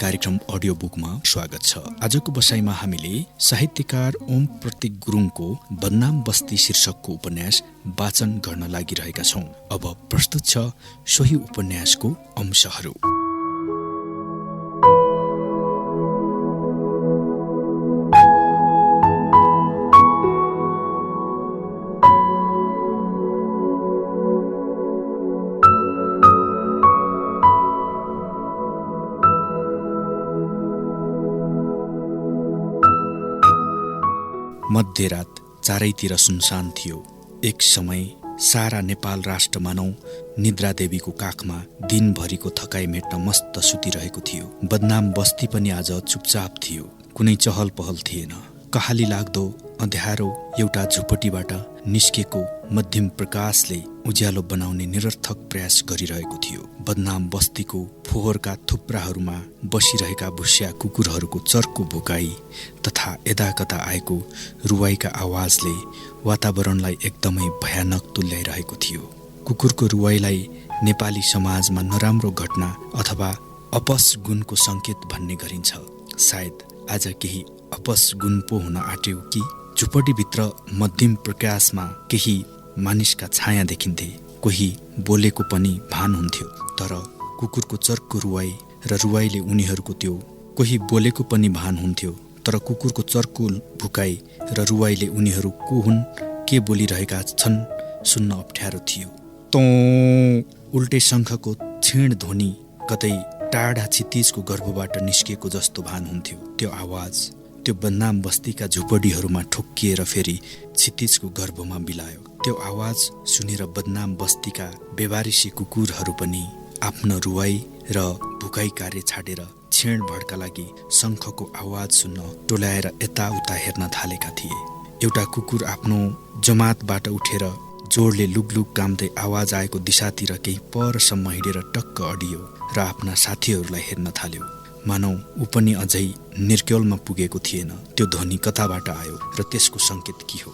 कार्यक्रम अडियो बुकमा स्वागत छ। आजको बसाइमा हामीले साहित्यकार ओम प्रतीक गुरुङको बदनाम बस्ती शीर्षकको उपन्यास वाचन गर्न लागिरहेका छौं। अब प्रस्तुत छ सोही उपन्यासको अंशहरू। मध्यरात चारैतिर सुनसान थियो। एक समय सारा नेपाल राष्ट्र मानौ निद्रा देवीको काखमा दिनभरिको थकाइ मेट्न मस्त सुतिरहेको थियो। बदनाम बस्ती पनि आज चुपचाप थियो। कुनै चहल पहल थिएन। कहाली लाग्दो अँध्यारो एउटा झुपडीबाट निस्केको मध्यम प्रकाशले उज्यालो बनाउने निरर्थक प्रयास गरिरहेको थियो। बदनाम बस्तीको फोहोरका थुप्राहरूमा बसिरहेका भुस्या कुकुरहरूको चर्को भुकाई तथा यदाकदा आएको रुवाईका आवाजले वातावरणलाई एकदमै भयानक तुल्याइरहेको थियो। कुकुरको रुवाईलाई नेपाली समाजमा नराम्रो घटना अथवा अपसगुणको संकेत भन्ने गरिन्छ। सायद आज केही अपसगुण पो हुन आट्यो कि? झुपडीभित्र मध्यम प्रकाशमा केही मानिसका छाया देखिन्थे। कोही बोलेको पनि भान हुन्थ्यो, तर कुकुरको चर्को रुवाई र रुवाईले उनीहरूको त्यो कोही बोलेको पनि भान हुन्थ्यो, तर कुकुरको चर्को भुकाई र रुवाईले उनीहरू को हुन्, के बोलिरहेका छन् सुन्न अप्ठ्यारो थियो। तँ उल्टे शङ्खको क्षीण ध्वनि कतै टाढा क्षितिजको गर्भबाट निस्किएको जस्तो भान हुन्थ्यो। त्यो आवाज त्यो बदनाम बस्तीका झुपडीहरूमा ठोक्किएर फेरि क्षितिजको गर्भमा बिलायो। त्यो आवाज सुनेर बदनाम बस्तीका बेवारिसी कुकुरहरू पनि आफ्नो रुवाई र भुकाई कार्य छाडेर क्षण भरका लागि शङ्खको आवाज सुन्न टोल्याएर यताउता हेर्न थालेका थिए। एउटा कुकुर आफ्नो जमातबाट उठेर जोडले लुगलुग काम्दै आवाज आएको दिशातिर केही परसम्म हिँडेर टक्क अडियो र आफ्ना साथीहरूलाई हेर्न थाल्यो। मानौ ऊ पनि अझै निर्क्योलमा पुगेको थिएन। त्यो ध्वनि कताबाट आयो र त्यसको संकेत के हो?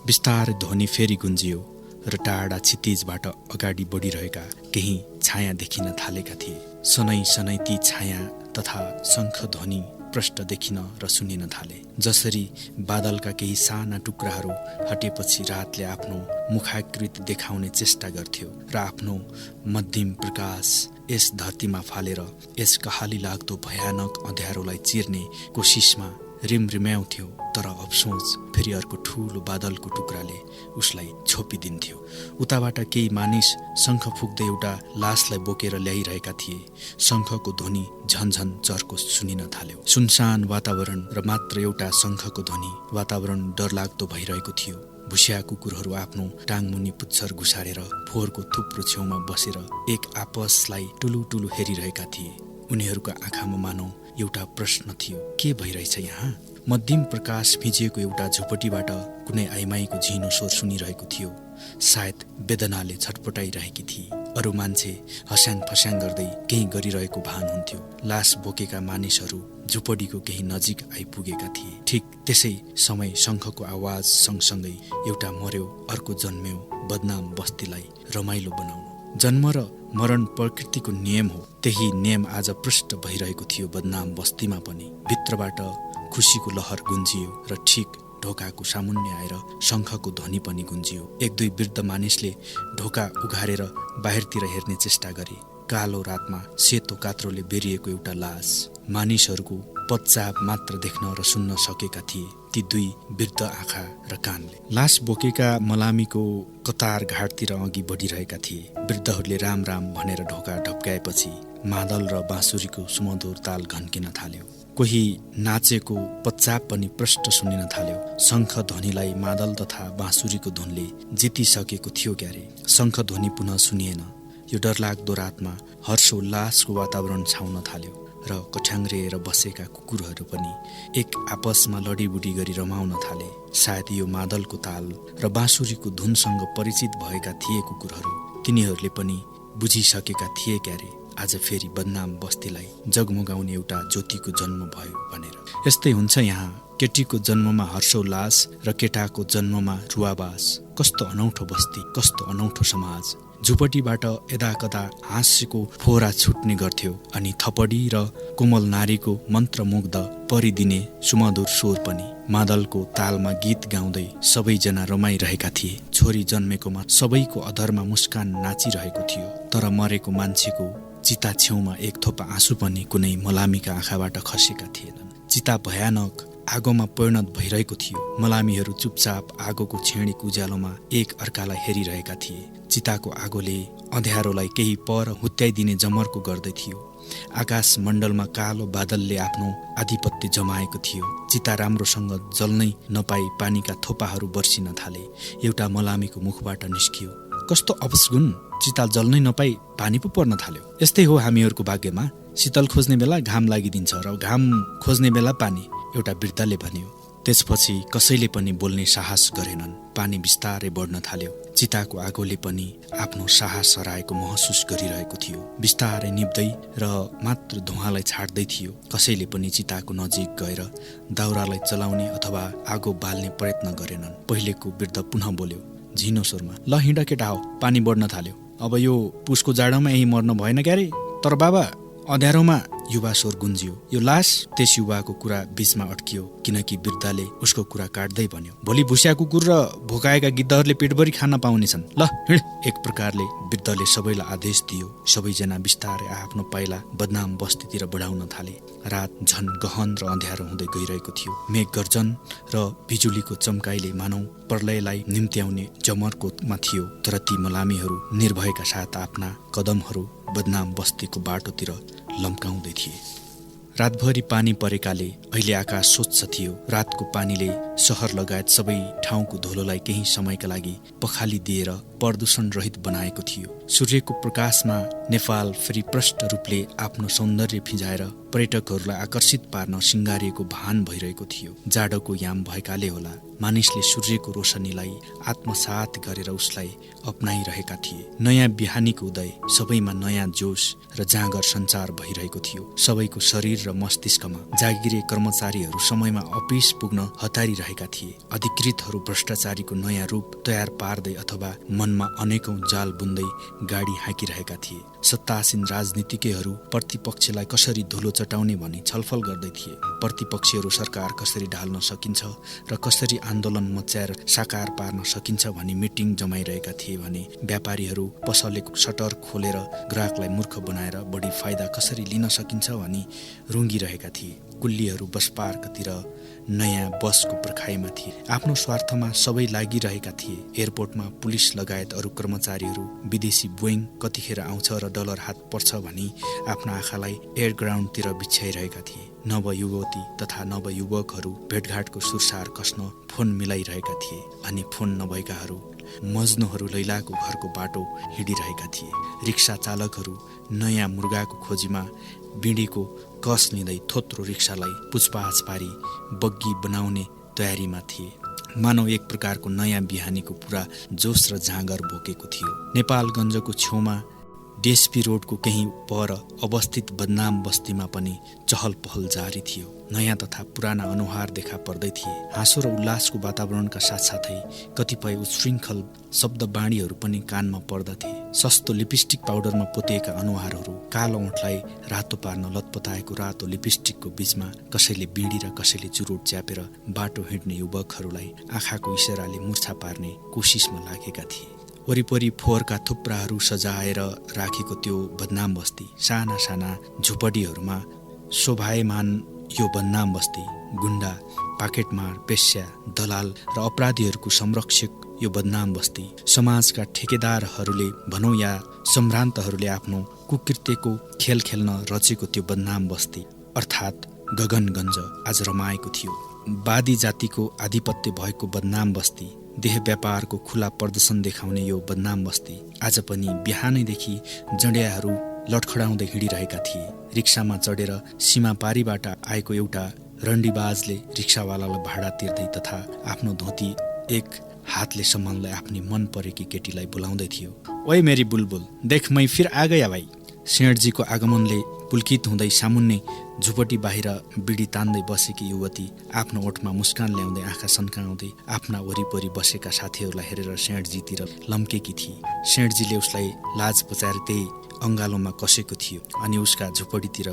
बिस्तारै ध्वनि फेरि गुन्जियो र टाढा क्षितिजबाट अगाडि बढिरहेका केही छाया देखिन थालेका थिए। सनै सनै ती छाया तथा शङ्ख ध्वनि प्रष्ट देखिन र सुनिन थाले। जसरी बादलका केही साना टुक्राहरू हटेपछि रातले आफ्नो मुखाकृति देखाउने चेष्टा गर्थ्यो र आफ्नो मध्यम प्रकाश यस धरतीमा फालेर यस कहाली लाग्दो भयानक अँध्यारोलाई चिर्ने कोसिसमा रिमरिम्याउँथ्यो, तर अफसोच फेरि अर्को ठुलो बादलको टुक्राले उसलाई छोपिदिन्थ्यो। उताबाट केही मानिस शङ्ख फुक्दै एउटा लासलाई बोकेर ल्याइरहेका थिए। शङ्खको ध्वनि झन्झन चर्को सुनिन थाल्यो। सुनसान वातावरण र मात्र एउटा शङ्खको ध्वनि वातावरण डरलाग्दो भइरहेको थियो। भुस्या कुकुरहरू आफ्नो टाङमुनि पुच्छर घुसारेर फोहोरको थुप्रो छेउमा बसेर एक आपसलाई टुलुटुलु हेरिरहेका थिए। उनीहरूका आँखामा मानौ एउटा प्रश्न थियो, के भइरहेछ यहाँ? मध्यम प्रकाश भिजिएको एउटा झुपडीबाट कुनै आइमाईको झिनो स्वर सुनिरहेको थियो। सायद वेदनाले छटपटाइरहेकी थिए। अरू मान्छे हस्याङ फस्याङ गर्दै केही गरिरहेको भान हुन्थ्यो। लास बोकेका मानिसहरू झुपडीको केही नजिक आइपुगेका थिए। ठिक त्यसै समय शङ्खको आवाज सँगसँगै एउटा मर्यो अर्को जन्म्यो बदनाम बस्तीलाई रमाइलो बनाउनु। जन्म र मरण प्रकृतिको नियम हो। त्यही नियम आज पृष्ठ भइरहेको थियो बदनाम बस्तीमा पनि। भित्रबाट खुसीको लहर गुन्जियो र ठिक ढोकाको सामुन्ने आएर शङ्खको ध्वनि पनि गुन्जियो। एक दुई वृद्ध मानिसले ढोका उघारेर बाहिरतिर हेर्ने चेष्टा गरे। कालो रातमा सेतो कात्रोले बेरिएको एउटा लास मानिसहरूको पच्चाप मात्र देख्न र सुन्न सकेका थिए ती दुई वृद्ध आँखा र कानले। लास बोकेका मलामीको कतार घाटतिर अघि बढिरहेका थिए। वृद्धहरूले राम राम भनेर ढोका ढप्काएपछि मादल र बाँसुरीको सुमधुर ताल घन्किन थाल्यो। कोही नाचेको पच्चाप पनि प्रष्ट सुनिन थाल्यो। शङ्ख ध्वनिलाई मादल तथा बाँसुरीको धुनले जितिसकेको थियो क्यारे। शङ्ख ध्वनि पुनः सुनिएन। यो डरलाग्दो रातमा हर्षोल्लासको वातावरण छाउन थाल्यो र कठ्याङ्ग्रिएर बसेका कुकुरहरू पनि एक आपसमा लडीबुडी गरी रमाउन थाले। सायद यो मादलको ताल र बाँसुरीको धुनसँग परिचित भएका थिए कुकुरहरू। तिनीहरूले पनि बुझिसकेका थिए क्यारे आज फेरि बदनाम बस्तीलाई जगमगाउने एउटा ज्योतिको जन्म भयो भनेर। यस्तै हुन्छ यहाँ। केटीको जन्ममा हर्षोल्लास र केटाको जन्ममा रुवाबास। कस्तो अनौठो बस्ती, कस्तो अनौठो समाज। झुपडीबाट यदाकदा हाँस्यको फोहरा छुट्ने गर्थ्यो अनि थपडी र कोमल नारीको मन्त्रमुग्ध परिदिने सुमधुर स्वर पनि। मादलको तालमा गीत गाउँदै सबैजना रमाइरहेका थिए। छोरी जन्मेकोमा सबैको अधरमा मुस्कान नाचिरहेको थियो। तर मरेको मान्छेको चिता छेउमा एक थोपा आँसु पनि कुनै मलामीका आँखाबाट खसेका थिएनन्। चिता भयानक आगोमा परिणत भइरहेको थियो। मलामीहरू चुपचाप आगोको छेडीको उज्यालोमा एक अर्कालाई हेरिरहेका थिए। चिताको आगोले अँध्यारोलाई केही पर हुत्याइदिने जमर्को गर्दै थियो। आकाश मण्डलमा कालो बादलले आफ्नो आधिपत्य जमाएको थियो। चिता राम्रोसँग जल्नै नपाई पानीका थोपाहरू बर्सिन थाले। एउटा मलामीको मुखबाट निस्कियो, कस्तो अपसगुण, चिता जल्नै नपाई पानी पो पर्न थाल्यो। यस्तै हो हामीहरूको भाग्यमा, शीतल खोज्ने बेला घाम लागिदिन्छ र घाम खोज्ने बेला पानी, एउटा वृद्धले भन्यो। त्यसपछि कसैले पनि बोल्ने साहस गरेनन्। पानी बिस्तारै बढ्न थाल्यो। चिताको आगोले पनि आफ्नो साहस हराएको महसुस गरिरहेको थियो। बिस्तारै निप्दै र मात्र धुवाँलाई छाड्दै थियो। कसैले पनि चिताको नजिक गएर दाउरालाई चलाउने अथवा आगो बाल्ने प्रयत्न गरेनन्। पहिलेको वृद्ध पुनः बोल्यो झिनो स्वरमा, ल हिँड केटा हो, पानी बढ्न थाल्यो। अब यो पुसको जाडोमा यही मर्न भएन क्यारे? तर बाबा, अँध्यारोमा युवा स्वर गुन्जियो। यो लास? त्यस युवाको कुरा बीचमा अड्कियो, किनकि वृद्धले उसको कुरा काट्दै भन्यो, भोलि भुस्या कुकुर र भोकाएका गिद्धहरूले पेटभरि खान पाउनेछन्। ल हिँड। एक प्रकारले वृद्धले सबैलाई आदेश दियो। सबैजना बिस्तारै आफ्नो पाइला बदनाम बस्तीतिर बढाउन थाले। रात झन गहन र अँध्यारो हुँदै गइरहेको थियो। मेघ गर्जन र बिजुलीको चम्काइले मानौ प्रलयलाई निम्त्याउने जमर्कोमा थियो। तर ती मलामीहरू निर्भयका साथ आफ्ना कदमहरू बदनाम बस्तीको बाटोतिर लम्काउँदै थिए। रातभरि पानी परेकाले अहिले आकाश स्वच्छ थियो। रातको पानीले सहर लगायत सबै ठाउँको धुलोलाई केही समयका लागि पखालिदिएर प्रदूषण रहित बनाएको थियो। सूर्यको प्रकाशमा नेपाल फेरि प्रष्ट रूपले आफ्नो सौन्दर्य फिजाएर पर्यटकहरूलाई आकर्षित पार्न सिंगारिएको भान भइरहेको थियो। जाडोको याम भएकाले होला मानिसले सूर्यको रोशनीलाई आत्मसात गरेर उसलाई अपनाइरहेका थिए। नयाँ बिहानीको उदय, सबैमा नयाँ जोश र जाँगर सञ्चार भइरहेको थियो। सबैको शरीर र मस्तिष्कमा जागिरे कर्मचारीहरू समयमा अफिस पुग्न हतारिरहेका थिए। अधिकृतहरू भ्रष्टाचारीको नयाँ रूप तयार पार्दै अथवा मनमा अनेकौं जाल बुन्दै गाडी हाँकिरहेका थिए। सत्तासीन राजनीतिज्ञहरू प्रतिपक्षलाई कसरी धुलो चटाउने भनी छलफल गर्दै थिए। प्रतिपक्षीहरू सरकार कसरी ढाल्न सकिन्छ र कसरी आन्दोलन मचाएर साकार पार्न सकिन्छ भनी मिटिङ जमाइरहेका थिए भने व्यापारीहरू पसलेको सटर खोलेर ग्राहकलाई मूर्ख बनाएर बढी फाइदा कसरी लिन सकिन्छ भनी रुङ्गिरहेका थिए। कुल्लीहरू बस पार्कतिर नयाँ बसको पर्खाइमा थिए। आफ्नो स्वार्थमा सबै लागिरहेका थिए। एयरपोर्टमा पुलिस लगायत अरू कर्मचारीहरू विदेशी बोइङ कतिखेर आउँछ र डलर हात पर्छ भनी आफ्ना आँखालाई एयरग्राउन्डतिर बिछ्याइरहेका थिए। नवयुवती तथा नवयुवकहरू भेटघाटको सुरसार कस्न फोन मिलाइरहेका थिए अनि फोन नभएकाहरू मज्नुहरू लैलाको घरको बाटो हिँडिरहेका थिए। रिक्सा चालकहरू नयाँ मुर्गाको खोजीमा बिँडीको कस लिँदै थोत्रो रिक्सालाई पुछपाछ पारी बग्गी बनाउने तयारीमा थिए। मानव एक प्रकारको नयाँ बिहानीको पुरा जोस र जाँगर बोकेको थियो। नेपालगञ्जको छेउमा डेस्पी रोडको केही पर अवस्थित बदनाम बस्तीमा पनि चहल पहल जारी थियो। नयाँ तथा पुराना अनुहार देखा पर्दै थिए। हाँसो र उल्लासको वातावरणका साथसाथै कतिपय उच्छृङ्खल शब्द बाणीहरू पनि कानमा पर्दथे। सस्तो लिपस्टिक पाउडरमा पोतिएका अनुहारहरू, कालो ओठलाई रातो पार्न लतपताएको रातो लिपस्टिकको बीचमा कसैले बिँडी र कसैले चुरोट च्यापेर बाटो हिँड्ने युवकहरूलाई आँखाको इसाराले मूर्छा पार्ने कोसिसमा लागेका थिए। वरिपरि फोहोरका थुप्राहरू सजाएर राखेको त्यो बदनाम बस्ती, साना साना झुपडीहरूमा शोभायमान यो बदनाम बस्ती, गुण्डा, पाकेटमार, पेस्या, दलाल र अपराधीहरूको संरक्षक यो बदनाम बस्ती, समाजका ठेकेदारहरूले भनौँ या सम्भ्रान्तहरूले आफ्नो कुकृत्यको खेल खेल्न रचेको त्यो बदनाम बस्ती अर्थात् गगनगञ्ज आज रमाएको थियो। वादी जातिको आधिपत्य भएको बदनाम बस्ती, देह व्यापारको खुला प्रदर्शन देखाउने यो बदनाम बस्ती आज पनि बिहानैदेखि जडियाहरू लटखडाउँदै हिँडिरहेका थिए। रिक्सामा चढेर सीमापारीबाट आएको एउटा रन्डीबाजले रिक्सावालालाई भाडा तिर्दै तथा आफ्नो धोती एक हातले सम्हाल्दै आफ्नी मन परेकी केटीलाई बोलाउँदै थियो। ओए मेरी बुलबुल, देख मै फिर आ गया भाइ। सेठजीको आगमनले पुलकित हुँदै सामुन्ने झुपडी बाहिर बिडी तान्दै बसेकी युवती आफ्नो ओठमा मुस्कान ल्याउँदै आँखा सन्काउँदै आफ्ना वरिपरि बसेका साथीहरूलाई हेरेर सेठजीतिर लम्केकी थिए। सेठजीले उसलाई लाज पचाएर त्यही अङ्गालोमा कसेको थियो अनि उसका झुपडीतिर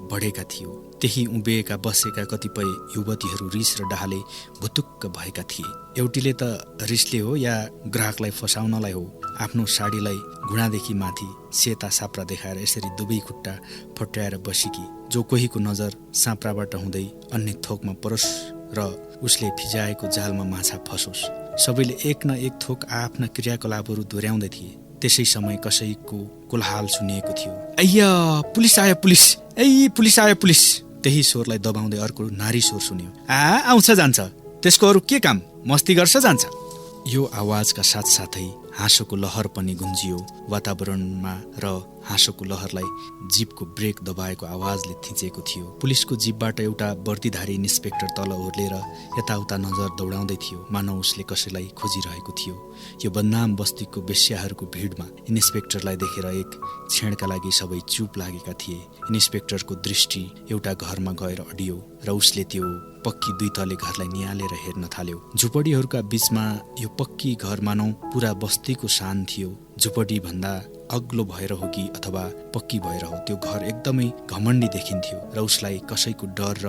बढेका थियो। त्यही उभिएका बसेका कतिपय युवतीहरू रिस र डाहले भुतुक्क भएका थिए। एउटीले त रिसले हो या ग्राहकलाई फसाउनलाई हो आफ्नो साडीलाई घुँडादेखि माथि सेता साप्रा देखाएर यसरी दुवै खुट्टा फट्याएर बसेकी, जो कोहीको नजर साप्राबाट हुँदै अन्य थोकमा परोस् र उसले फिजाएको जालमा माछा फसोस्। सबैले एक न एक थोक आफ्ना क्रियाकलापहरू दोहोऱ्याउँदै थिए। त्यसै समय कसैको कोलाहल सुनिएको थियो, अय्या पुलिस आयो पुलिस, पुलिस आयो पुलिस। त्यही स्वरलाई दबाउँदै अर्को नारी स्वर सुन्यो, आउँछ जान्छ, त्यसको अरू के काम, मस्ती गर्छ जान्छ। यो आवाजका साथसाथै हाँसोको लहर पनि गुन्जियो वातावरणमा र हाँसोको लहरलाई जीपको ब्रेक दबाएको आवाजले थिचेको थियो। पुलिसको जीपबाट एउटा वर्दीधारी इन्सपेक्टर तल ओर्लेर यताउता नजर दौडाउँदै थियो, मानव उसले कसैलाई खोजिरहेको थियो। यो बदनाम बस्तीको वेश्याहरूको भिडमा इन्सपेक्टरलाई देखेर एक क्षणका लागि सबै चुप लागेका थिए। इन्सपेक्टरको दृष्टि एउटा घरमा गएर अडियो र उसले त्यो पक्की दुई तले घरलाई निहालेर हेर्न थाल्यो। झुपडीहरूका बीचमा यो पक्की घर मानौ पुरा बस्तीको शान थियो। झुपडी भन्दा अग्लो भएर हो कि अथवा पक्की भएर हो, त्यो घर एकदमै घमण्डी देखिन्थ्यो र उसलाई कसैको डर र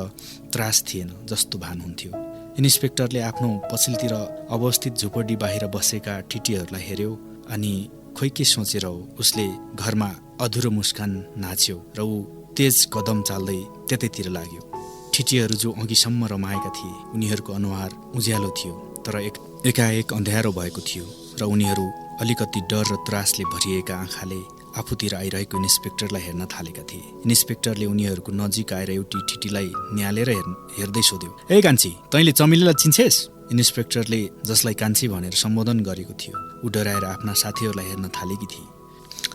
त्रास थिएन जस्तो भान हुन्थ्यो। इन्सपेक्टरले आफ्नो पछिल्तिर अवस्थित झुपडी बाहिर बसेका ठिटीहरूलाई हेर्यो अनि खोइ के सोचेर हो उसले घरमा अधुरो मुस्कान नाच्यो र ऊ तेज कदम चाल्दै त्यतैतिर लाग्यो। ठिटीहरू जो अघिसम्म रमाएका थिए उनीहरूको अनुहार उज्यालो थियो, तर एकाएक अँध्यारो भएको थियो र उनीहरू अलिकति डर र त्रासले भरिएका आँखाले आफूतिर आइरहेको इन्सपेक्टरलाई हेर्न थालेका थिए। इन्सपेक्टरले उनीहरूको नजिक आएर एउटी ठिटीलाई निहालेर हेर्दै सोध्यो, कान्छी, तैँले चमेलीलाई चिन्छेस्? इन्सपेक्टरले जसलाई कान्छी भनेर सम्बोधन गरेको थियो ऊ डराएर आफ्ना साथीहरूलाई हेर्न थालेकी थिए।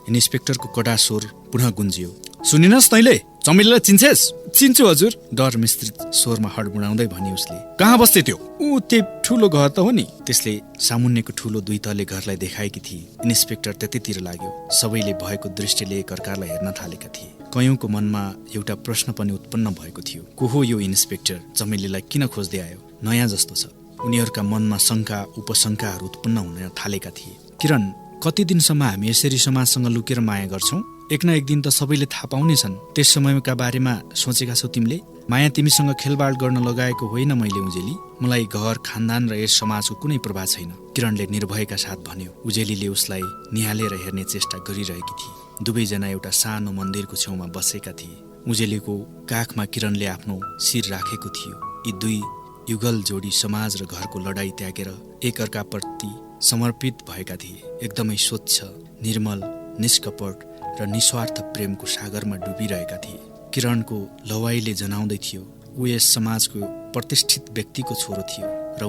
इन्सपेक्टरको कडा स्वर पुनः गुन्जियो, सुनिनस् तैँले चमेलीलाई चिन्छेस्? चिन्छु हजुर, डर मिश्रित स्वरमा हडबुडाउँदै भनी उसले। कहाँ बस्थे त्यो? त्यो ठुलो घर त हो नि। त्यसले सामुन्नेको ठुलो दुई तले घरलाई देखाएकी थिए। इन्सपेक्टर त्यतैतिर लाग्यो। सबैले भएको दृष्टिले एकअर्कालाई हेर्न थालेका थिए। कयौंको मनमा एउटा प्रश्न पनि उत्पन्न भएको थियो, को हो यो इन्सपेक्टर? चमेलीलाई किन खोज्दै आयो? नयाँ जस्तो छ। उनीहरूका मनमा शङ्का उपशङ्काहरू उत्पन्न हुन थालेका थिए। किरण, कति दिनसम्म हामी यसरी समाजसँग लुकेर माया गर्छौं? एक न एक दिन त सबैले थाहा पाउनेछन्। त्यस समयका बारेमा सोचेका छौ तिमीले? माया तिमीसँग खेलबाड गर्न लगाएको होइन मैले उजेली। मलाई घर, खानदान र यस समाजको कुनै प्रभाव छैन, किरणले निर्भयका साथ भन्यो। उजेलीले उसलाई निहालेर हेर्ने चेष्टा गरिरहेकी थिए। दुवैजना एउटा सानो मन्दिरको छेउमा बसेका थिए। उजेलीको काखमा किरणले आफ्नो शिर राखेको थियो। यी दुई युगल जोडी समाज र घरको लडाई त्यागेर एकअर्काप्रति समर्पित भएका थिए। एकदमै स्वच्छ, निर्मल, निष्कपट र निस्वार्थ प्रेमको सागरमा डुबिरहेका थिए। किरणको लवाईले जनाउँदै थियो ऊ यस समाजको प्रतिष्ठित व्यक्तिको छोरो थियो र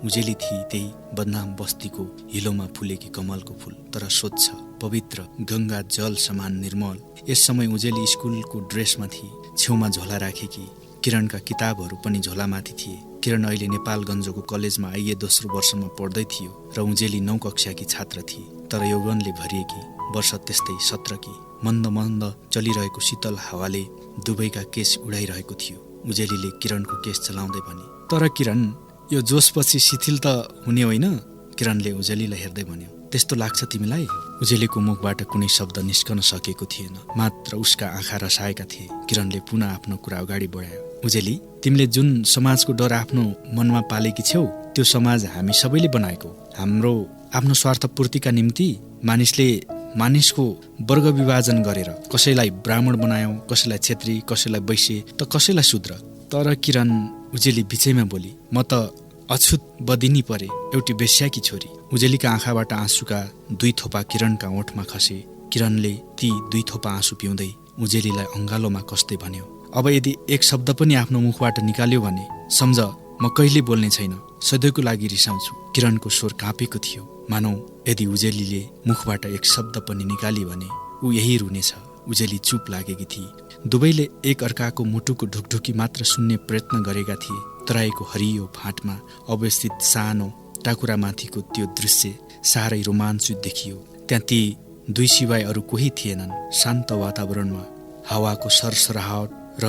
उजेली थिए त्यही बदनाम बस्तीको हिलोमा फुलेकी कमलको फूल, तर स्वच्छ, पवित्र, गंगा जल समान निर्मल। यस समय उजेली स्कुलको ड्रेसमा थिए, छेउमा झोला राखेकी। किरणका किताबहरू पनि झोलामाथि थिए। किरण अहिले नेपालगञ्जको कलेजमा आइए दोस्रो वर्षमा पढ्दै थियो र उजेली 9 कक्षाकी छात्र थिए। तर यौवनले भरिएकी, वर्ष त्यस्तै 17 की। मन्द मन्द चलिरहेको शीतल हावाले दुवैका केश उडाइरहेको थियो। उजेलीले किरणको केश चलाउँदै भने, तर किरण, यो जोसपछि शिथिल त हुने होइन? किरणले उजेलीलाई हेर्दै भन्यो। त्यस्तो लाग्छ तिमीलाई? उजेलीको मुखबाट कुनै शब्द निस्कन सकेको थिएन, मात्र उसका आँखा रसाएका थिए। किरणले पुनः आफ्नो कुरा अगाडि बढायो। उजेली, तिमीले जुन समाजको डर आफ्नो मनमा पालेकी छेउ त्यो समाज हामी सबैले बनाएको। हाम्रो आफ्नो स्वार्थ पूर्तिका निम्ति मानिसको वर्ग विभाजन गरेर कसैलाई ब्राह्मण बनायौं, कसैलाई क्षेत्री, कसैलाई वैश्य त कसैलाई शूद्र। तर किरण, उजेली बिचैमा बोली, म त अछुत बदिनी परे, एउटी वेश्याकी छोरी। उजेलीका आँखाबाट आँसुका 2 थोपा किरणका ओठमा खसे। किरणले ती 2 थोपा आँसु पिउँदै उजेलीलाई अङ्गालोमा कस्दै भन्यो, अब यदि एक शब्द पनि आफ्नो मुखबाट निकाल्यो भने सम्झ, म कहिले बोल्ने छैन, सधैँको लागि रिसाउँछु। किरणको स्वर काँपेको थियो, मानौ यदि उजेलीले मुखबाट एक शब्द पनि निकाली भने ऊ यही रुनेछ। उजेली चुप लागेकी थिए। दुवैले एक अर्काको मुटुको ढुकढुकी मात्र सुन्ने प्रयत्न गरेका थिए। तराईको हरियो फाँटमा अवस्थित सानो टाकुरामाथिको त्यो दृश्य साह्रै रोमाञ्चित देखियो। त्यहाँ ती दुई सिवाय अरू कोही थिएनन्। शान्त वातावरणमा हावाको सरसराहट र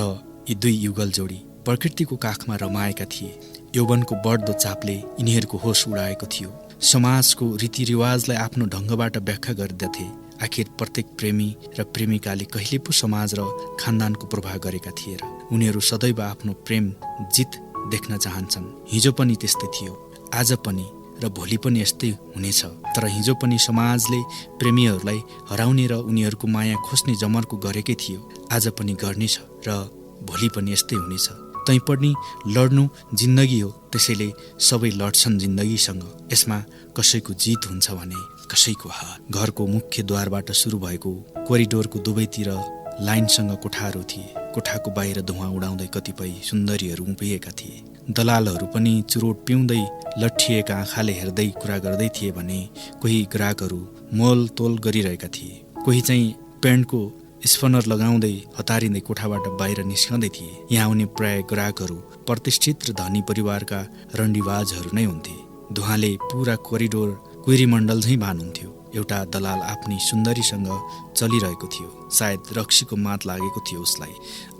यी दुई युगल जोडी प्रकृतिको काखमा रमाएका थिए। यौवनको बढ्दो चापले यिनीहरूको होस उडाएको थियो। समाजको रीतिरिवाजलाई आफ्नो ढङ्गबाट व्याख्या गर्दथे। आखिर प्रत्येक प्रेमी र प्रेमिकाले कहिले पो समाज र खानदानको प्रभाव गरेका थिए र उनीहरू सदैव आफ्नो प्रेम जित देख्न चाहन्छन्। हिजो पनि त्यस्तै थियो, आज पनि र भोलि पनि यस्तै हुनेछ। तर हिजो पनि समाजले प्रेमीहरूलाई हराउने र उनीहरूको माया खोज्ने जमर्को गरेकै थियो, आज पनि गर्नेछ र भोलि पनि यस्तै हुनेछ। तैपनि लड्नु जिन्दगी हो, त्यसैले सबै लड्छन् जिन्दगीसँग। यसमा कसैको जित हुन्छ भने कसैको हार। घरको मुख्य द्वारबाट सुरु भएको कोरिडोरको दुवैतिर लाइनसँग कोठाहरू थिए। कोठाको बाहिर धुवाँ उडाउँदै कतिपय सुन्दरीहरू उभिएका थिए। दलालहरू पनि चुरोट पिउँदै लट्ठिएका आँखाले हेर्दै कुरा गर्दै थिए भने कोही ग्राहकहरू मोल तोल गरिरहेका थिए। कोही चाहिँ पेन्टको स्पनर लगाउँदै हतारिँदै कोठाबाट बाहिर निस्कँदै थिए। यहाँ आउने प्राय ग्राहकहरू प्रतिष्ठित र धनी परिवारका रन्डीबाजहरू नै हुन्थे। धुवाँले पुरा कोरिडोर कुइरीमण्डल झैँ भानुहुन्थ्यो। एउटा दलाल आफ्नी सुन्दरीसँग चलिरहेको थियो। सायद रक्सीको मात लागेको थियो उसलाई।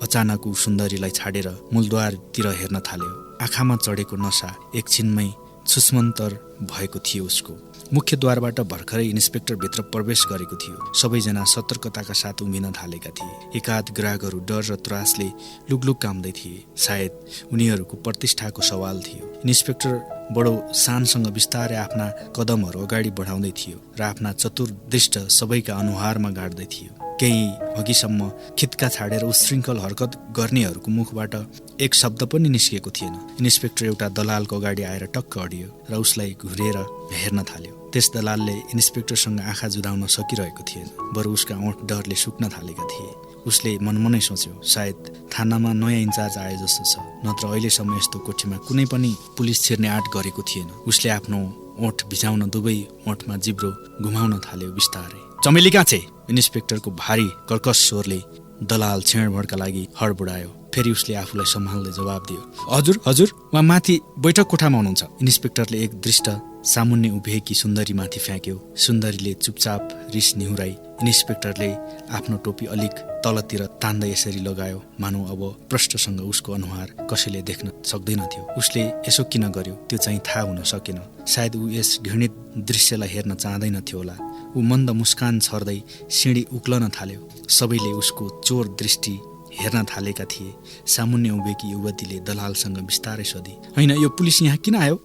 अचानक ऊ सुन्दरीलाई छाडेर मूलद्वारतिर हेर्न थाल्यो। आँखामा चढेको नसा एकछिनमै छुस्मन्तर भएको थियो उसको। मुख्य द्वारबाट भर्खरै इन्सपेक्टर भित्र प्रवेश गरेको थियो। सबैजना सतर्कताका साथ उभिन थालेका थिए। एकाध ग्राहकहरू डर र त्रासले लुकलुक काम्दै थिए। सायद उनीहरूको प्रतिष्ठाको सवाल थियो। इन्सपेक्टर बडो शानसँग बिस्तारै आफ्ना कदमहरू अगाडि बढाउँदै थियो र आफ्ना चतुर दृष्टि सबैका अनुहारमा गाड्दै थियो। केही अघिसम्म खित्का छाडेर उशृङ्खल हरकत गर्नेहरूको मुखबाट एक शब्द पनि निस्किएको थिएन। इन्सपेक्टर एउटा दलालको अगाडि आएर टक्क अडियो र उसलाई घुरेर हेर्न थाल्यो। त्यस दलालले इन्सपेक्टरसँग आँखा जुदाउन सकिरहेको थिएन, बरु उसका ओठ डरले सुक्न थालेका थिए। उसले मनमनै सोच्यो, सायद थानामा नयाँ इन्चार्ज आए जस्तो छ, नत्र अहिलेसम्म यस्तो कोठीमा कुनै पनि पुलिस छिर्ने आँट गरेको थिएन। उसले आफ्नो ओठ भिजाउन दुवै ओठमा जिब्रो घुमाउन थाल्यो बिस्तारै। चमेली कहाँ छे? इन्सपेक्टरको भारी कर्कश स्वरले दलाल छेडभडका लागि हडबडायो। फेरि उसले आफूलाई सम्हाल्दै जवाब दियो, हजुर हजुर, उहाँ माथि बैठक कोठामा हुनुहुन्छ। इन्सपेक्टरले एक दृष्ट सामुन्ने उभिएकी सुन्दरी माथि फ्याँक्यो। सुन्दरीले चुपचाप रिस निहुराई। इन्सपेक्टरले आफ्नो टोपी अलिक तलतिर तान्दै यसरी लगायो, मानौ अब प्रष्टसँग उसको अनुहार कसैले देख्न सक्दैनथ्यो। उसले यसो किन गर्यो त्यो चाहिँ थाहा हुन सकेन। सायद ऊ यस घृणित दृश्यलाई हेर्न चाहँदैनथ्यो होला। ऊ मन्द मुस्कान छर्दै सिँढी उक्लन थाल्यो। सबैले उसको चोर दृष्टि हेर्न थालेका थिए। सामुन्ने उभिएकी युवतीले दलालसँग बिस्तारै सोधी, होइन यो पुलिस यहाँ किन आयो?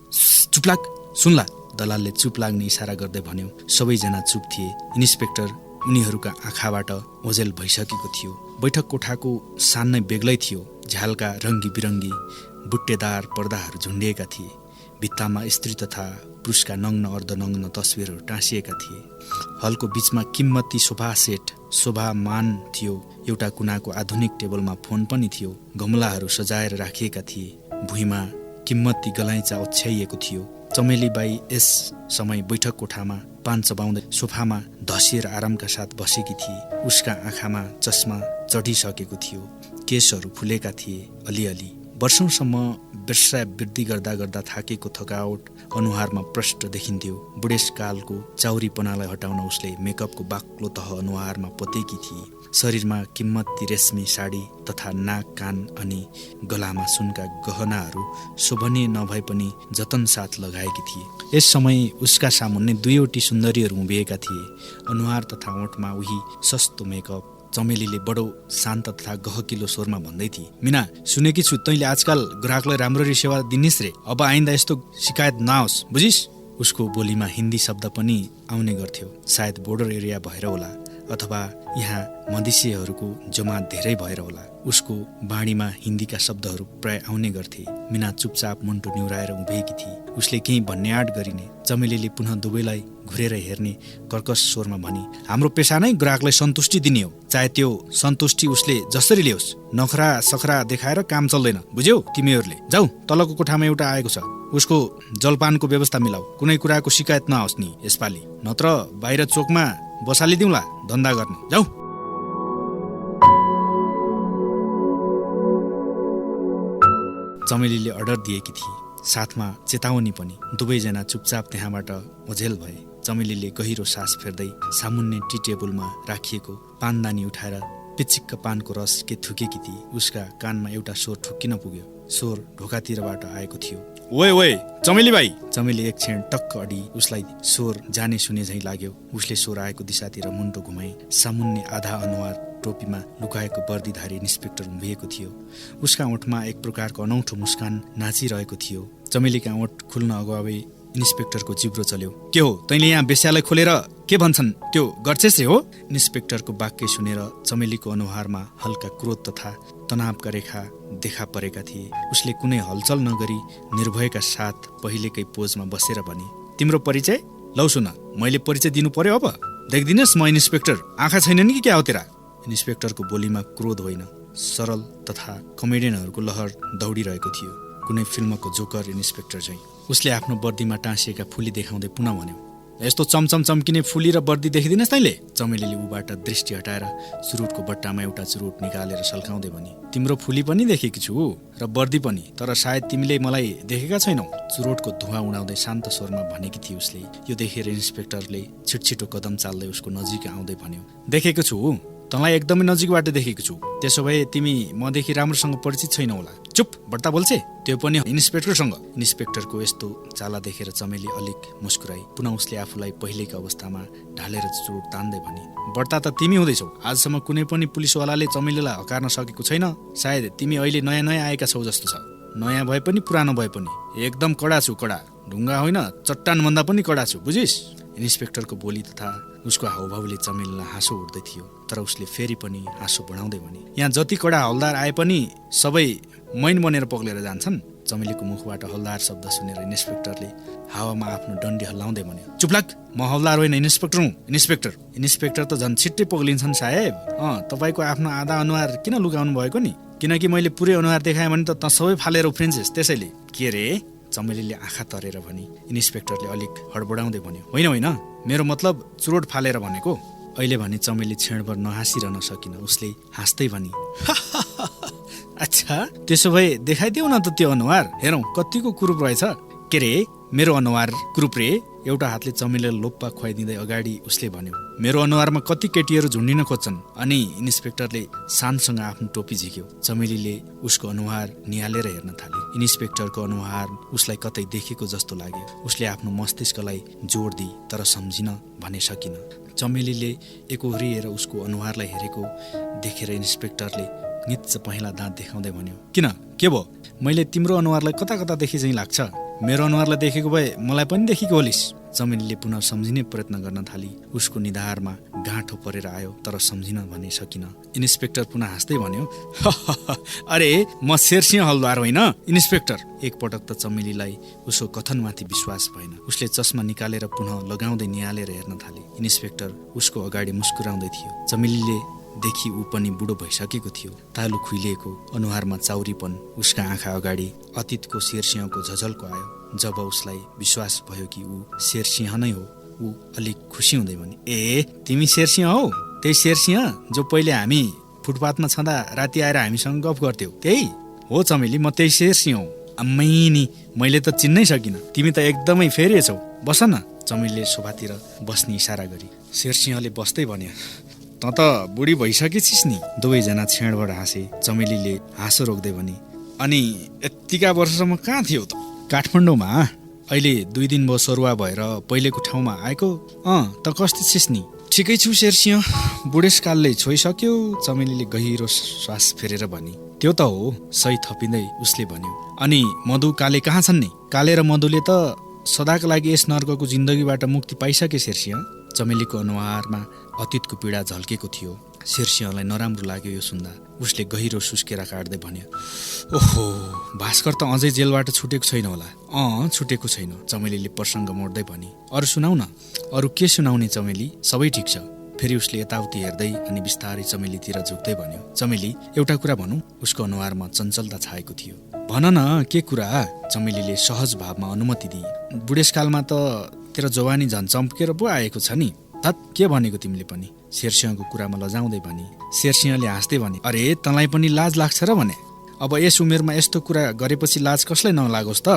चुपलाग, सुन्ला। दलालले चुप लाग्ने इसारा गर्दै भन्यो। सबैजना चुप थिए। इन्सपेक्टर उनीहरूका आँखाबाट ओझेल भइसकेको थियो। बैठक कोठाको सान नै बेग्लै थियो। झ्यालका रङ्गी बिरङ्गी बुट्टेदार पर्दाहरू झुन्डिएका थिए। भित्तामा स्त्री तथा पुरुषका नग्न अर्धनग्न तस्विरहरू टाँसिएका थिए। हलको बीचमा किम्मती सोफा सेट शोभामान थियो। एउटा कुनाको आधुनिक टेबलमा फोन पनि थियो। गमलाहरू सजाएर राखिएका थिए। भुइँमा किम्मती गलैँचा ओछ्याइएको थियो। चमेली बाई यस समय बैठक कोठामा पान चबाउँदै सोफामा धसिएर आरामका साथ बसेकी थिए। उसका आँखामा चस्मा चढिसकेको थियो। केशहरू फुलेका थिए अलिअलि। वर्षौंसम्म व्यवसाय वृद्धि गर्दा गर्दा थाकेको थकावट अनुहारमा प्रष्ट देखिन्थ्यो। बुढेसकालको चाउरीपनालाई हटाउन उसले मेकअपको बाक्लो तह अनुहारमा पोतेकी थिए। शरीरमा किम्मती रेशमी साडी तथा नाक कान अनि गलामा सुनका गहनाहरू शोभनीय नभए पनि जतन साथ लगाएकी थिए। यस समय उसका सामुन्ने दुईवटी सुन्दरीहरू उभिएका थिए। अनुहार तथा ओठमा उही सस्तो मेकअप। चमेलीले बडो शान्त तथा गहकिलो स्वरमा भन्दै थिए, मिना, सुनेकी छु तैँले आजकल ग्राहकलाई राम्ररी सेवा दिनिस् रे। अब आइन्दा यस्तो शिकायत नआओस्, बुझिस्? उसको बोलीमा हिन्दी शब्द पनि आउने गर्थ्यो। सायद बोर्डर एरिया भएर होला अथवा यहाँ मधेसीहरूको जमात धेरै भएर होला। उसको बाणीमा हिन्दीका शब्दहरू प्राय आउने गर्थे। मिना चुपचाप मुन्टो निहुराएर उभिएकी थिए। उसले केही भन्ने आँट गरिने। चमेलीले पुनः दुवैलाई घुरेर हेर्ने कर्कश स्वरमा भनी, हाम्रो पेसा नै ग्राहकलाई सन्तुष्टि दिने हो, चाहे त्यो सन्तुष्टि उसले जसरी ल्याओस्। नखरा सखरा देखाएर काम चल्दैन, बुझ्यौ? तिमीहरूले जाऊ, तलको कोठामा एउटा आएको छ, उसको जलपानको व्यवस्था मिलाऊ। कुनै कुराको शिकायत नआओस् नि यसपालि, नत्र बाहिर चोकमा बसालिदिउँला धन्दा गर्ने। जाऊ। चमेलीले अर्डर दिएकी थिए, साथमा चेतावनी पनि। दुवैजना चुपचाप त्यहाँबाट ओझेल भए। चमेलीले गहिरो सास फेर्दै सामुन्ने टी टेबलमा राखिएको पानदानी उठाएर पिचिक्क पानको रस के थुकेकी थिए। उसका कानमा एउटा स्वर ठुक्किन पुग्यो। स्वर ढोकातिरबाट आएको थियो। ओए ओए चमेली भाइ। चमेली एक क्षण टक्क अडी उसलाई स्वर जाने सुने झैँ लाग्यो। उसले स्वर आएको दिशातिर मुन्टो घुमाई। सामुन्ने आधा अनुहार टोपीमा लुकाएको वर्दीधारी इन्सपेक्टर उभिएको थियो। उसका ओठमा एक प्रकारको अनौठो मुस्कान नाचिरहेको थियो। चमेलीका ओठ खुल्न अगावै इन्सपेक्टरको जिब्रो चल्यो। के हो तैँले यहाँ बेस्यालाई खोलेर के भन्छन् त्यो गर्छेसे हो? इन्सपेक्टरको वाक्य सुनेर चमेलीको अनुहारमा हल्का क्रोध तथा तनावका रेखा देखा परेका थिए। उसले कुनै हलचल नगरी निर्भयका साथ पहिलेकै पोजमा बसेर भने, तिम्रो परिचय? लौ सुन, मैले परिचय दिनु पर्यो अब? देखदिनस् म इन्सपेक्टर, आँखा छैन नि कि क्या हो तेरा? इन्सपेक्टरको बोलीमा क्रोध होइन, सरल तथा कमेडियनहरूको लहर दौडिरहेको थियो। कुनै फिल्मको जोकर इन्सपेक्टर चाहिँ। उसले आफ्नो वर्दीमा टाँसिएका फुली देखाउँदै पुनः भन्यो, यस्तो चमचम चम्किने फुली र वर्दी देखिदिनस् तैँले? चमेलीले उबाट दृष्टि हटाएर चुरुटको बट्टामा एउटा चुरुट निकालेर सल्काउँदै भने, तिम्रो फुली पनि देखेकी छु र वर्दी पनि, तर सायद तिमीले मलाई देखेका छैनौ। चुरोटको धुवा उडाउँदै शान्त स्वरमा भनेकी थिए उसले। यो देखेर इन्सपेक्टरले छिटछिटो कदम चाल्दै उसको नजिक आउँदै भन्यो, देखेको छु, तँलाई एकदमै नजिकबाट देखेको छु। त्यसो भए तिमी मदेखि राम्रोसँग परिचित छैनौ होला। चुप, बढ्ता बोल्छे, त्यो पनि इन्सपेक्टरसँग। इन्सपेक्टरको यस्तो चाला देखेर चमेली अलिक मुस्कुराई। पुनः उसले आफूलाई पहिलेको अवस्थामा ढालेर चुरोट तान्दै भने, बढ्ता त तिमी हुँदैछौ। आजसम्म कुनै पनि पुलिसवालाले चमेलीलाई हकार्न सकेको छैन। सायद तिमी अहिले नयाँ नयाँ आएका छौ जस्तो छ। नयाँ भए पनि पुरानो भए पनि एकदम कडा छु, कडा। ढुङ्गा होइन, चट्टान भन्दा पनि कडा छु, बुझिस्? इन्सपेक्टरको बोली तथा उसको हाउभावले चमेलीलाई हाँसो उठ्दै थियो। तर उसले फेरि पनि हाँसो बढाउँदै भने, यहाँ जति कडा हवलदार आए पनि सबै मैन बनेर पग्लेर जान्छन्। चमेलीको मुखबाट हवलदार शब्द सुनेर इन्सपेक्टरले हावामा आफ्नो डन्डी हल्लाउँदै भन्यो, चुप लाग, म हवलदार होइन, इन्सपेक्टर हुँ। इन्सपेक्टर? इन्सपेक्टर त झन् छिट्टै पग्लिन्छन् साहेब। तपाईँको आफ्नो आधा अनुहार किन लुकाउनु भएको नि? किनकि मैले पुरै अनुहार देखाएँ भने त सबै फालेर उफ्रिन्छेस्। त्यसैले। के रे? चमेलीले आँखा तरेर भनी। इन्सपेक्टरले अलिक हडबडाउँदै भन्यो, होइन होइन, मेरो मतलब चुरोट फालेर भनेको। अहिले भने चमेली क्षणभर नहाँसिरहन सकिन। उसले हाँस्दै भनी, अच्छा त्यसो भए देखाइदेऊ न त त्यो अनुहार, हेरौँ कतिको कुरूप रहेछ। के रे मेरो अनुहार कुरूप रे? एउटा हातले चमेलीलाई लोप्पा खुवाइदिँदै अगाडि उसले भन्यो, मेरो अनुहारमा कति केटीहरू झुन्डिन खोज्छन्। अनि इन्सपेक्टरले शानसँग आफ्नो टोपी झिक्यो। चमेलीले उसको अनुहार निहालेर हेर्न थाले। इन्सपेक्टरको अनुहार उसलाई कतै देखेको जस्तो लाग्यो। उसले आफ्नो मस्तिष्कलाई जोड दिई, तर सम्झिन भने सकिन। चमेलीले एकोहोरिएर उसको अनुहारलाई हेरेको देखेर इन्सपेक्टरले निच्च पहेँला दाँत देखाउँदै भन्यो, किन, के भयो? मैले तिम्रो अनुहारलाई कता कता देखे चाहिँ लाग्छ। मेरो अनुहारलाई देखेको भए मलाई पनि देखेको होलिस्। चमेलीले पुनः सम्झिने प्रयत्न गर्न थाली। उसको निधारमा गाँठो परेर आयो, तर सम्झिन भने सकिन। इन्सपेक्टर पुनः हाँस्दै भन्यो, अरे म शेरसिंह हवलदार होइन, इन्सपेक्टर। एकपटक त चमेलीलाई उसको कथनमाथि विश्वास भएन। उसले चस्मा निकालेर पुनः लगाउँदै निहालेर हेर्न थाले। इन्सपेक्टर उसको अगाडि मुस्कुराउँदै थियो। चमेलीले देखि ऊ पनि बुढो भइसकेको थियो। तालु खुइलिएको अनुहारमा चाउरीपन। उसका आँखा अगाडि अतीतको शेरसिंहको झझल्को आयो। जब उसलाई विश्वास भयो कि ऊ शेरसिंह नै हो, ऊ अलिक खुसी हुँदै भने, ए तिमी शेरसिंह हौ? त्यही शेरसिंह जो पहिले हामी फुटपाथमा छँदा राति आएर हामीसँग गफ गर्थ्यौ, त्यही हो चमेली, म त्यही शेरसिंह हौ। अम्मै नि, मैले त चिन्नै सकिनँ, तिमी त एकदमै फेरि छौ। बस न। चमेलीले सोफातिर बस्ने इसारा गरी। शेरसिंहले बस्दै भन्यो, त बुढी भइसकेछिस् नि। दुवैजना छेडबाट हाँसे। चमेलीले हाँसो रोक्दै भने, अनि यत्तिका वर्षसम्म कहाँ थियौ त? काठमाडौँमा। अहिले 2 दिन भयो सरुवा भएर पहिलेको ठाउँमा आएको। त कस्तो छिस् नि? ठिकै छु शेरसिंह, बुढेसकालले छोइसक्यो। चमेलीले गहिरो श्वास फेरेर भनी। त्यो त हो, सही थपिँदै उसले भन्यो। अनि मधु काले कहाँ छन् नि? काले र मधुले त सदाका लागि यस नर्कको जिन्दगीबाट मुक्ति पाइसके शेरसिंह। चमेलीको अनुहारमा अतीतको पीडा झल्केको थियो। शेरसिंहलाई नराम्रो लाग्यो यो सुन्दा। उसले गहिरो सुस्केरा काट्दै भन्यो, ओहो, भास्कर त अझै जेलबाट छुटेको छैन होला। छुटेको छैन, चमेलीले प्रसङ्ग मोड्दै भनी। अरू सुनाउ न। अरू के सुनाउने चमेली, सबै ठिक छ। फेरि उसले यताउति हेर्दै अनि बिस्तारै चमेलीतिर झुक्दै भन्यो, चमेली एउटा कुरा भनौँ। उसको अनुहारमा चञ्चलता छाएको थियो। भन न, के कुरा? चमेलीले सहज भावमा अनुमति दिए। बुढेसकालमा त तेरो जवानी झन् चम्केर पो आएको छ नि। धत, के भनेको तिमीले पनि? शेरसिंहको कुरामा लजाउँदै भनी। शेरसिंहले हाँस्दै भने, अरे तँलाई पनि लाज लाग्छ र भने? अब यस उमेरमा यस्तो कुरा गरेपछि लाज कसलाई नलागोस् त?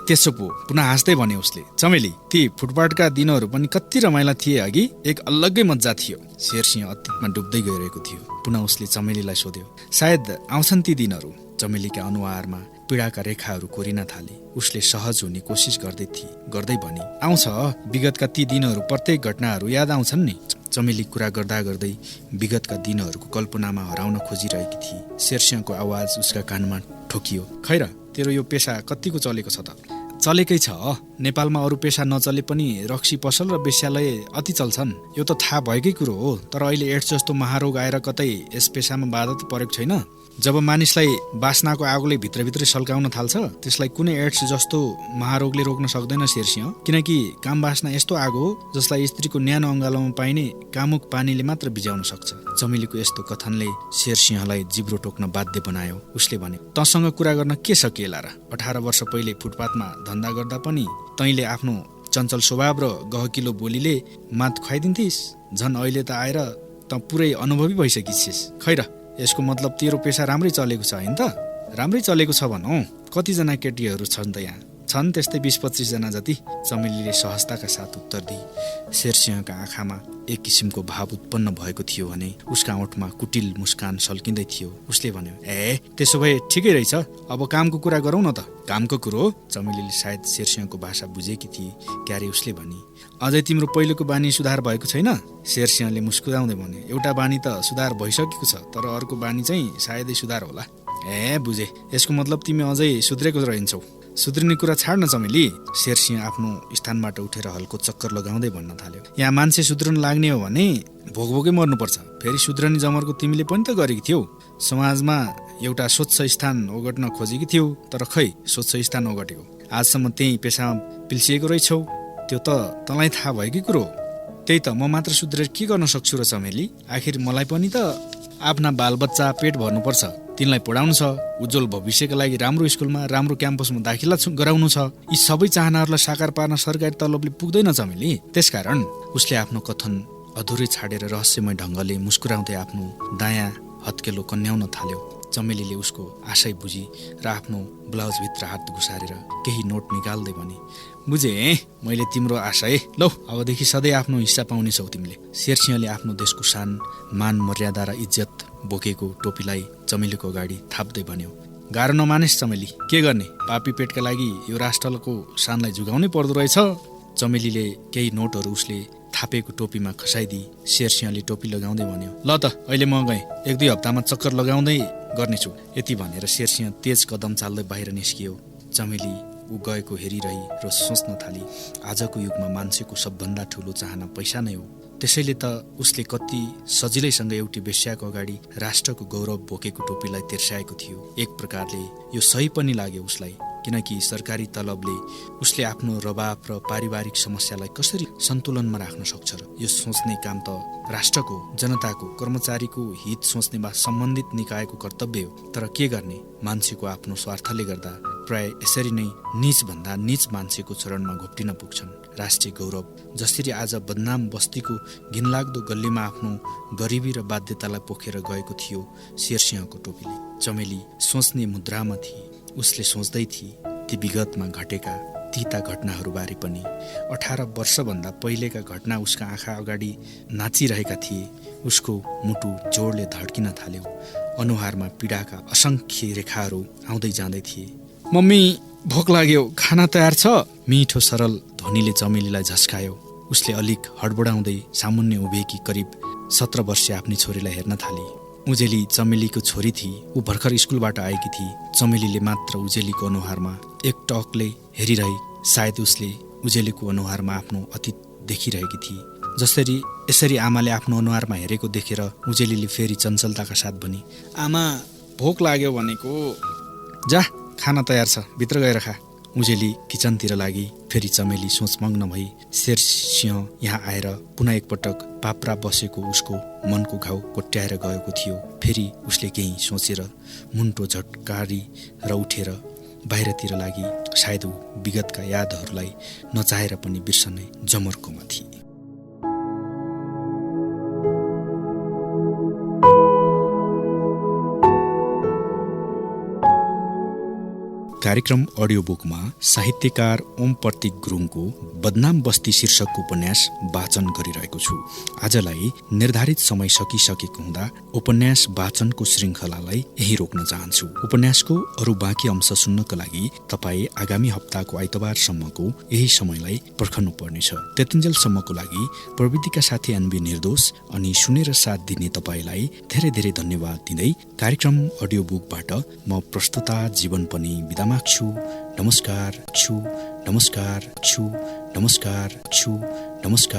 त्यसो पो, पुनः हाँस्दै भने उसले। चमेली, ती फुटपाथका दिनहरू पनि कति रमाइला थिए अघि, एक अलग्गै मज्जा थियो। शेरसिंह अतीतमा डुब्दै गइरहेको थियो। पुनः उसले चमेलीलाई सोध्यो, सायद आउँछन् ती दिनहरू? चमेलीका अनुहारमा पीडाका रेखाहरू कोरिन थाले। उसले सहज हुने कोसिस गर्दै भनी, आउँछ, विगतका ती दिनहरू, प्रत्येक घटनाहरू याद आउँछन् नि। चमेली कुरा गर्दा गर्दै विगतका दिनहरूको कल्पनामा हराउन खोजिरहेकी थिए। शेरसिंहको आवाज उसका कानमा ठोकियो, खै र, तेरो यो पेसा कतिको चलेको छ त? चलेकै छ। नेपालमा अरू पेसा नचले पनि रक्सी पसल र वेश्यालय अति चल्छन्। यो त थाहा भएकै कुरो हो। तर अहिले एड्स जस्तो महारोग आएर कतै यस पेसामा बाधा त परेको छैन। जब मानिसलाई बासनाको आगोले भित्रभित्रै सल्काउन थाल्छ, त्यसलाई कुनै एड्स जस्तो महारोगले रोक्न सक्दैन शेरसिंह। किनकि काम बासना यस्तो आगो हो जसलाई स्त्रीको न्यानो अङ्गालोमा पाइने कामुक पानीले मात्र बिजाउन सक्छ। चमेलीको यस्तो कथनले शेरसिंहलाई जिब्रो टोक्न बाध्य बनायो। उसले भने, तँसँग कुरा गर्न के सकिएला र? 18 वर्ष पहिले फुटपाथमा धन्दा गर्दा पनि तैँले आफ्नो चञ्चल स्वभाव र गहकिलो बोलीले मात खुवाइदिन्थिस्। झन् अहिले त आएर त पुरै अनुभवी भइसकिछिस्। खै र, यसको मतलब तेरो पेसा राम्रै चलेको छ हैन त? राम्रै चलेको छ भनौँ। कतिजना केटीहरू छन् त यहाँ? छन् त्यस्तै 20-25 जना जति। चमेलीले सहजताका साथ उत्तर दिए। शेरसिंहका आँखामा एक किसिमको भाव उत्पन्न भएको थियो भने उसका ओठमा कुटिल मुस्कान सल्किँदै थियो। उसले भन्यो, त्यसो भए ठिकै रहेछ, अब कामको कुरा गरौँ न त। कामको कुरो? चमेलीले सायद शेरसिंहको भाषा बुझेकी थिए। क्यारे उसले भनी, अझै तिम्रो पहिलेको बानी सुधार भएको छैन? शेरसिंहले मुस्कुराउँदै भने, एउटा बानी त सुधार भइसकेको छ, तर अर्को बानी चाहिँ सायदै सुधार होला। बुझे, यसको मतलब तिमी अझै सुध्रेको रहन्छौ। सुध्रिने कुरा छाड न चमेली। शेरसिंह आफ्नो स्थानबाट उठेर हल्को चक्कर लगाउँदै भन्न थाल्यो, यहाँ मान्छे सुध्रन लाग्ने हो भने भोगभोगै मर्नुपर्छ। फेरि सुध्रने जमर्को तिमीले पनि त गरेकी थियौ। समाजमा एउटा स्वच्छ स्थान ओगट्न खोजेकी थियौ, तर खै स्वच्छ स्थान ओगटेको। आजसम्म त्यही पेसामा पिल्सिएको रहेछौ। त्यो त तँलाई थाहा भएकै कुरो। त्यही त, म मात्र सुध्रेर के गर्न सक्छु र चमेली? आखिर मलाई पनि त आफ्ना बालबच्चा पेट भर्नुपर्छ, तिनलाई पढाउनु छ, उज्जवल भविष्यका लागि राम्रो स्कुलमा राम्रो क्याम्पसमा दाखिला गराउनु छ। यी सबै चाहनाहरूलाई साकार पार्न सरकारी तलबले पुग्दैन चमेली। त्यसकारण उसले आफ्नो कथन अधुरै छाडेर रहस्यमय ढङ्गले मुस्कुराउँदै आफ्नो दायाँ हत्केलो कन्याउन थाल्यो। चमेलीले उसको आशय बुझी र आफ्नो ब्लाउजभित्र हात घुसारेर केही नोट निकाल्दै भने, बुझे, मैले तिम्रो आशय, लौ अबदेखि सधैँ आफ्नो हिस्सा पाउनेछौ तिमीले। शेरसिंहले आफ्नो देशको शान, मान, मर्यादा र इज्जत बोकेको टोपीलाई चमेलीको अगाडि थाप्दै भन्यो, गाह्रो नमानेस् चमेली, के गर्ने, पापी पेटका लागि यो राष्ट्रको शानलाई झुगाउनै पर्दो रहेछ। चमेलीले केही नोटहरू उसले थापेको टोपीमा खसाइदिए। शेरसिंहले टोपी लगाउँदै भन्यो, ल त अहिले म गएँ, 1-2 हप्तामा चक्कर लगाउँदै गर्नेछु। यति भनेर शेरसिंह तेज कदम चाल्दै बाहिर निस्कियो। चमेली ऊ गएको हेरिरही र सोच्न थाली, आजको युगमा मान्छेको सबभन्दा ठुलो चाहना पैसा नै हो। त्यसैले त उसले कति सजिलैसँग एउटी वेश्याको अगाडि राष्ट्रको गौरव बोकेको टोपीलाई तिर्स्याएको थियो। एक प्रकारले यो सही पनि लाग्यो उसलाई, किनकि सरकारी तलबले उसले आफ्नो रवाब र पारिवारिक समस्यालाई कसरी सन्तुलनमा राख्न सक्छ र? यो सोच्ने काम त राष्ट्रको, जनताको, कर्मचारीको हित सोच्ने वा सम्बन्धित निकायको कर्तव्य हो। तर के गर्ने, मान्छेको आफ्नो स्वार्थले गर्दा प्राय यसरी नै नीचभन्दा नीच मान्छेको चरणमा घोप्टिन पुग्छन्। राष्ट्रिय गौरव जसरी आज बदनाम बस्तीको घिनलाग्दो गल्लीमा आफ्नो गरिबी र बाध्यतालाई पोखेर गएको थियो शेरसिंहको टोपीले। चमेली सोच्ने मुद्रामा थिए। उसले सोच्दै थिए ती विगतमा घटेका तीता घटनाहरूबारे पनि। 18 वर्षभन्दा पहिलेका घटना उसका आँखा अगाडि नाचिरहेका थिए। उसको मुटु जोडले धड्किन थाल्यो। अनुहारमा पीडाका असंख्य रेखाहरू आउँदै जाँदै थिए। मम्मी, भोक लाग्यो, खाना तयार छ? मिठो सरल ध्वनिले चमेलीलाई झस्कायो। उसले अलिक हडबडाउँदै सामुन्ने उभिएकी करिब 17 वर्षीय आफ्नी छोरीलाई हेर्न थाली। उजेली चमेलीको छोरी थिए। ऊ भर्खर स्कुलबाट आएकी थिए। चमेलीले मात्र उजेलीको अनुहारमा एक टकले हेरिरही। सायद उसले उजेलीको अनुहारमा आफ्नो अतीत देखिरहेकी थिए। यसरी आमाले आफ्नो अनुहारमा हेरेको देखेर उजेलीले फेरि चञ्चलताका साथ भनी, आमा, भोक लाग्यो भनेको। जा, खाना तयार छ, भित्र गएर खा। उजेली किचनतिर लागि। फेरि चमेली सोचमग्न भई शेरसिंह यहाँ आएर पुनः एकपटक पाप्रा बसेको उसको मनको घाउ कोट्याएर गएको थियो। फेरि उसले केही सोचेर मुन्टो झट्कारी र उठेर बाहिरतिर लागि। सायद ऊ विगतका यादहरूलाई नचाहेर पनि बिर्सने जमर्कोमा थिए। कार्यक्रम अडियो बुकमा साहित्यकार ओम प्रतीक गुरुङको बदनाम बस्ती शीर्षकको उपन्यास वाचन गरिरहेको छु। आजलाई निर्धारित समय सकिसकेको हुँदा उपन्यास वाचनको श्रृङ्खलालाई यही रोक्न चाहन्छु। उपन्यासको अरू बाँकी अंश सुन्नको लागि तपाईँ आगामी हप्ताको आइतबारसम्मको यही समयलाई पर्खनु पर्नेछ। त्यतिन्जेलसम्मको लागि प्रविधिका साथी एनबी निर्दोष अनि सुनेर साथ दिने तपाईँलाई धेरै धेरै धन्यवाद दिँदै कार्यक्रम अडियो बुकबाट म प्रस्तुता जीवन पनि बिदा माग्छु। नमस्कार छु, नमस्कार छु, नमस्कार छु, नमस्कार।